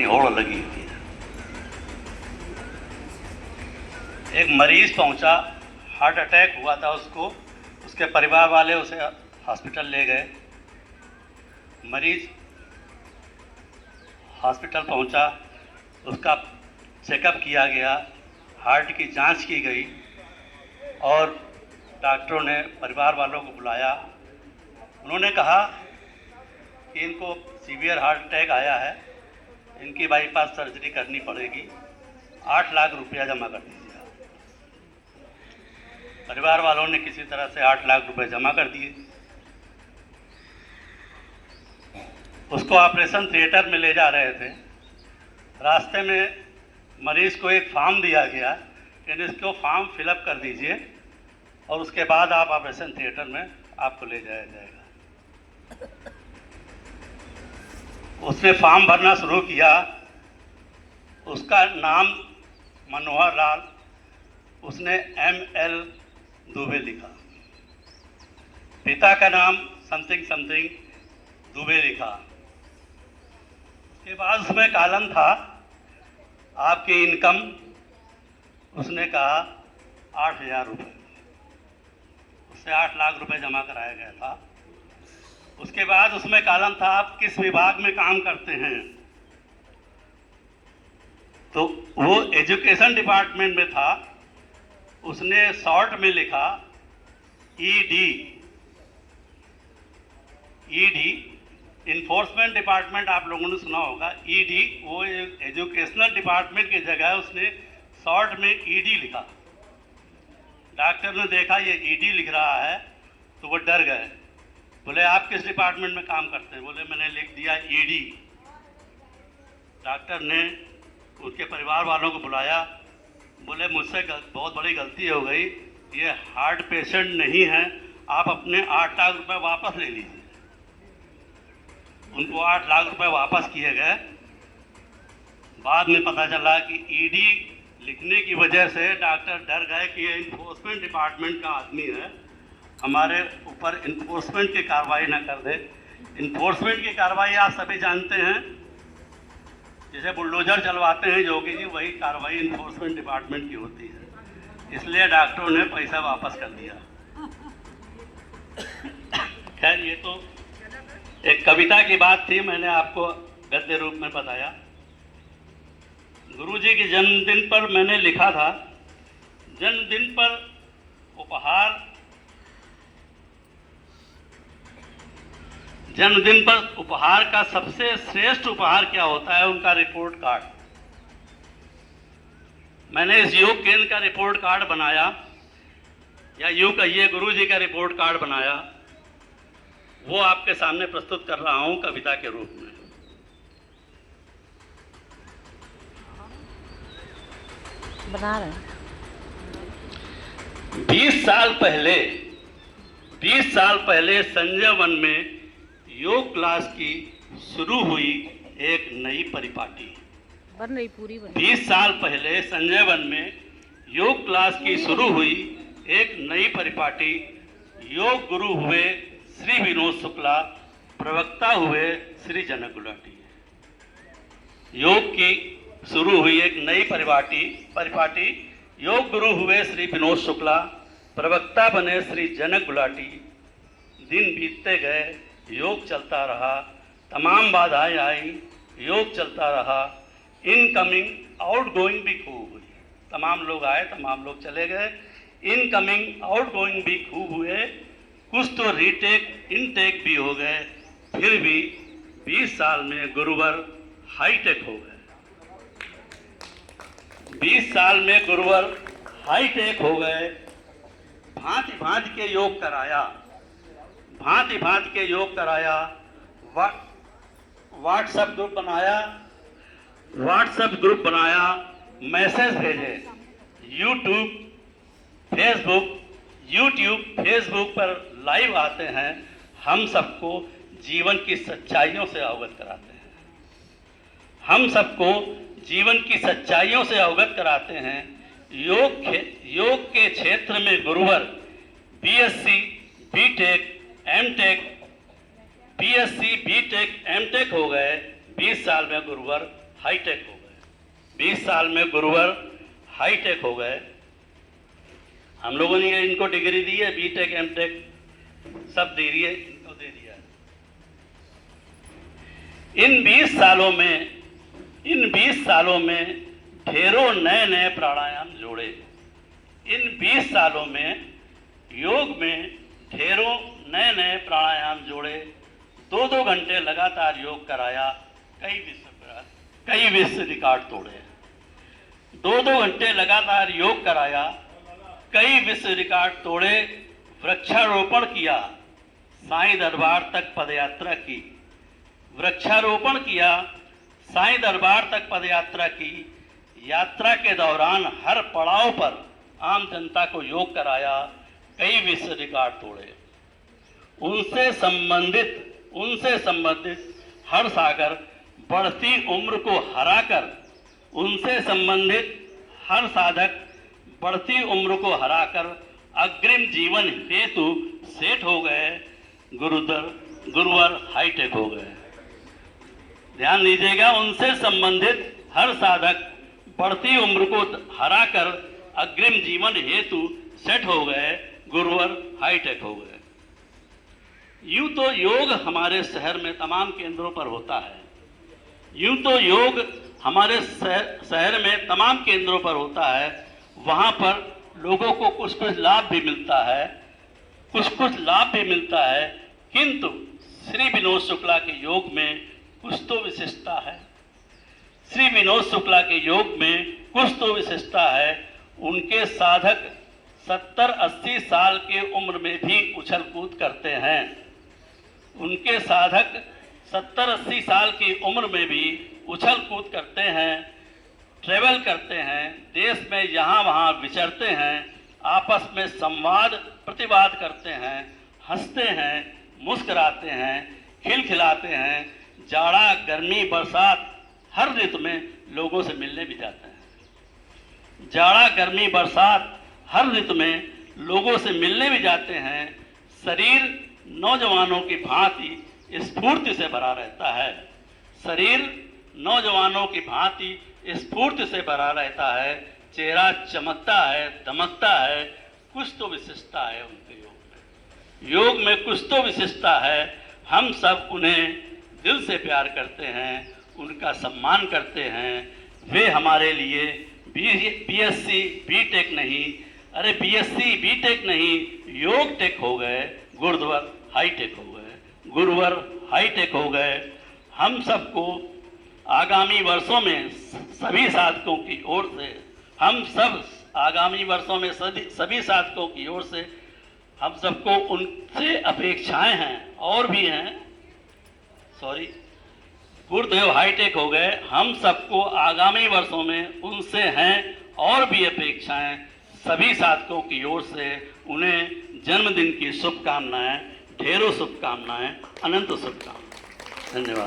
होड़ लगी हुई है। एक मरीज पहुंचा, हार्ट अटैक हुआ था उसको, उसके परिवार वाले उसे हॉस्पिटल ले गए। मरीज हॉस्पिटल पहुंचा, उसका चेकअप किया गया, हार्ट की जांच की गई और डॉक्टरों ने परिवार वालों को बुलाया। उन्होंने कहा कि इनको सीवियर हार्ट अटैक आया है, इनकी बाईपास सर्जरी करनी पड़ेगी, 8 लाख रुपया जमा कर दीजिए। परिवार वालों ने किसी तरह से 8 लाख रुपए जमा कर दिए। उसको ऑपरेशन थिएटर में ले जा रहे थे। रास्ते में मरीज को एक फॉर्म दिया गया कि इसको फॉर्म फिलअप कर दीजिए और उसके बाद आप ऑपरेशन थिएटर में आपको ले जाया जाएगा। उसने फॉर्म भरना शुरू किया। उसका नाम मनोहर लाल, उसने ML दुबे लिखा। पिता का नाम समथिंग समथिंग दुबे लिखा। उसके बाद उसमें कॉलम था आपकी इनकम, उसने कहा 8,000 रुपये। उससे 8 लाख रुपए जमा कराया गया था। उसके बाद उसमें कॉलम था आप किस विभाग में काम करते हैं, तो वो एजुकेशन डिपार्टमेंट में था। उसने शॉर्ट में लिखा ED, इन्फोर्समेंट डिपार्टमेंट, आप लोगों ने सुना होगा। ED वो एजुकेशनल डिपार्टमेंट की जगह उसने शॉर्ट में ED लिखा। डॉक्टर ने देखा ये ED लिख रहा है तो वो डर गए। बोले आप किस डिपार्टमेंट में काम करते हैं? बोले मैंने लिख दिया ED। डॉक्टर ने उसके परिवार वालों को बुलाया। बोले मुझसे बहुत बड़ी गलती हो गई, ये हार्ट पेशेंट नहीं है, आप अपने 8 लाख रुपए वापस ले लीजिए। उनको 8 लाख रुपए वापस किए गए। बाद में पता चला कि ED लिखने की वजह से डॉक्टर डर गए कि ये इन्फोर्समेंट डिपार्टमेंट का आदमी है, हमारे ऊपर इन्फोर्समेंट की कार्रवाई ना कर दे। इन्फोर्समेंट की कार्रवाई आप सभी जानते हैं, जैसे बुलडोजर चलवाते हैं योगी जी, वही कार्रवाई इन्फोर्समेंट डिपार्टमेंट की होती है। इसलिए डॉक्टरों ने पैसा वापस कर दिया। खैर ये तो एक कविता की बात थी, मैंने आपको गद्य रूप में बताया। गुरुजी के जन्मदिन पर मैंने लिखा था, जन्मदिन पर उपहार, जन्मदिन पर उपहार का सबसे श्रेष्ठ उपहार क्या होता है? उनका रिपोर्ट कार्ड। मैंने इस योग केंद्र का रिपोर्ट कार्ड बनाया, या यूं कहिए गुरुजी का रिपोर्ट कार्ड बनाया। वो आपके सामने प्रस्तुत कर रहा हूं कविता के रूप में। बना रहे हैं। 20 साल पहले संजय वन में योग क्लास की शुरू हुई एक नई परिपाटी। बन रही पूरी बन। 20 साल पहले संजय वन में योग क्लास की शुरू हुई एक नई परिपाटी। योग गुरु हुए श्री विनोद शुक्ला, प्रवक्ता हुए श्री जनक गुलाटी। योग की शुरू हुई एक नई परिपाटी। योग गुरु हुए श्री विनोद शुक्ला, प्रवक्ता बने श्री जनक गुलाटी। दिन बीतते गए, योग चलता रहा, तमाम बाधाएं आई, योग चलता रहा। इनकमिंग आउटगोइंग भी खूब हुई। तमाम लोग आए, तमाम लोग चले गए। इनकमिंग आउटगोइंग भी खूब हुए। कुछ तो रीटेक इनटेक भी हो गए। फिर भी 20 साल में गुरुवर हाईटेक हो गए। 20 साल में गुरुवर हाईटेक हो गए। भांति भांति के योग कराया, भांति भांति के योग कराया। व्हाट्सएप ग्रुप बनाया, मैसेज भेजे। यूट्यूब फेसबुक पर लाइव आते हैं, हम सबको जीवन की सच्चाइयों से अवगत कराते हैं। हम सबको जीवन की सच्चाइयों से अवगत कराते हैं। योग के क्षेत्र में गुरुवर BSc, BTech, MTech हो गए। 20 साल में गुरुवर हाईटेक हो गए। 20 साल में गुरुवर हाईटेक हो गए। हम लोगों ने इनको डिग्री दी है, बीटेक एमटेक सब दे रही है, इनको दे दिया है। इन 20 सालों में ढेरों नए नए प्राणायाम जोड़े। इन 20 सालों में योग में ढेरों नए नए प्राणायाम जोड़े। 2-2 घंटे लगातार योग कराया, कई विश्व रिकॉर्ड तोड़े। 2-2 घंटे लगातार योग कराया, कई विश्व रिकॉर्ड तोड़े। वृक्षारोपण किया, साईं दरबार तक पदयात्रा की। वृक्षारोपण किया, साईं दरबार तक पदयात्रा की। यात्रा के दौरान हर पड़ाव पर आम जनता को योग कराया, कई विश्व रिकॉर्ड तोड़े। उनसे संबंधित हर सागर बढ़ती उम्र को हराकर, उनसे संबंधित हर साधक बढ़ती उम्र को हराकर अग्रिम जीवन हेतु सेठ हो गए। गुरुवर हाईटेक हो गए। ध्यान दीजिएगा, उनसे संबंधित हर साधक बढ़ती उम्र को हराकर अग्रिम जीवन हेतु सेट हो गए। गुरुवर हाईटेक हो गए। यूं तो योग हमारे शहर में तमाम केंद्रों पर होता है। यूं तो योग हमारे शहर में तमाम केंद्रों पर होता है। वहां पर लोगों को कुछ लाभ भी मिलता है, कुछ लाभ भी मिलता है। किंतु श्री विनोद शुक्ला के योग में कुछ तो विशिष्टता है। श्री विनोद शुक्ला के योग में कुछ तो विशिष्टता है। उनके साधक 70-80 साल के उम्र में भी उछल कूद करते हैं। उनके साधक 70-80 साल की उम्र में भी उछल कूद करते हैं, ट्रेवल करते हैं, देश में यहाँ वहाँ विचरते हैं, आपस में संवाद प्रतिवाद करते हैं, हंसते हैं, मुस्कुराते हैं, खिलखिलाते हैं। जाड़ा गर्मी बरसात हर ऋतु में लोगों से मिलने भी जाते हैं। जाड़ा गर्मी बरसात हर ऋतु में लोगों से मिलने भी जाते हैं। शरीर नौजवानों की भांति स्फूर्ति से भरा रहता है। शरीर नौजवानों की भांति स्फूर्ति से भरा रहता है। चेहरा चमकता है, दमकता है। कुछ तो विशिष्टता है उनके योग में कुछ तो विशिष्टता है। हम सब उन्हें दिल से प्यार करते हैं, उनका सम्मान करते हैं। वे हमारे लिए बीएससी बीटेक नहीं, अरे बीएससी बीटेक नहीं, योग टेक हो गए। गुरुवर हाईटेक हो गए। गुरुवर हाईटेक हो गए। हम सबको आगामी वर्षों में सभी साधकों की ओर से, हम सब आगामी वर्षों में सभी साधकों की ओर से हम सबको उनसे अपेक्षाएं हैं और भी हैं। गुरुदेव हाईटेक हो गए। हम सबको आगामी वर्षों में उनसे हैं और भी अपेक्षाएं। सभी साधकों की ओर से उन्हें जन्मदिन की शुभकामनाएं, ढेरों शुभकामनाएं, अनंत शुभकामनाएं। धन्यवाद।